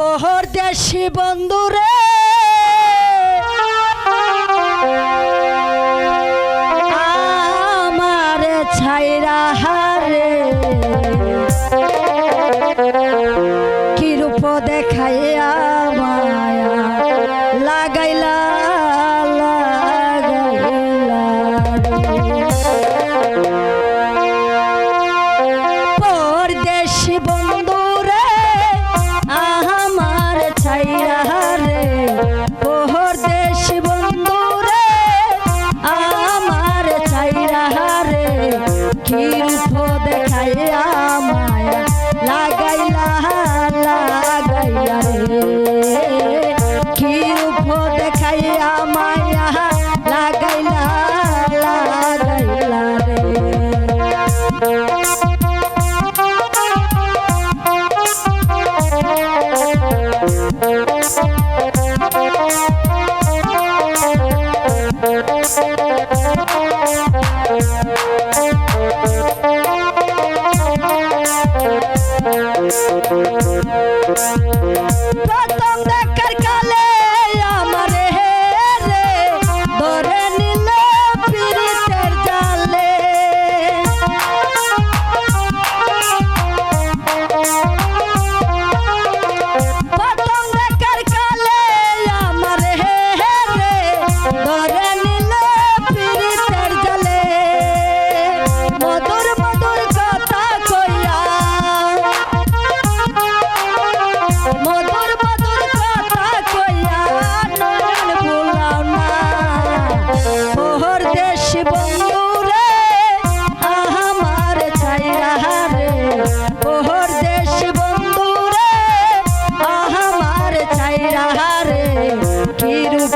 পরদেশী বন্ধুরে আমার ছাইরা হারে কি রূপ দেখাইয়া মায়া লাগাইলা পরদেশী বন্ধুরে আমার ছাইরা রে পরদেশী বন্ধুরে আমার ছাইরা রে কি রূপ দেখাইয়া মায়া লাগাইলা লাগাইলা রে কি রূপ দেখাইয়া মায়া লাগাইলা লাগাইলা রে প্রথম দেখার কালে আমারে রে ধরে নিল পীড়িতের জালে প্রথম দেখার কালে আমারে রে ধরে নিল পীড়িতের জালে মধুর মধুর কথা কইয়া মধুর মধুর কথা কইয়া নয়ন ভুলাও না পরদেশী বন্ধুরে আমার ছাইরা রে পরদেশী বন্ধুরে আমার ছাইরা রে কি রূপ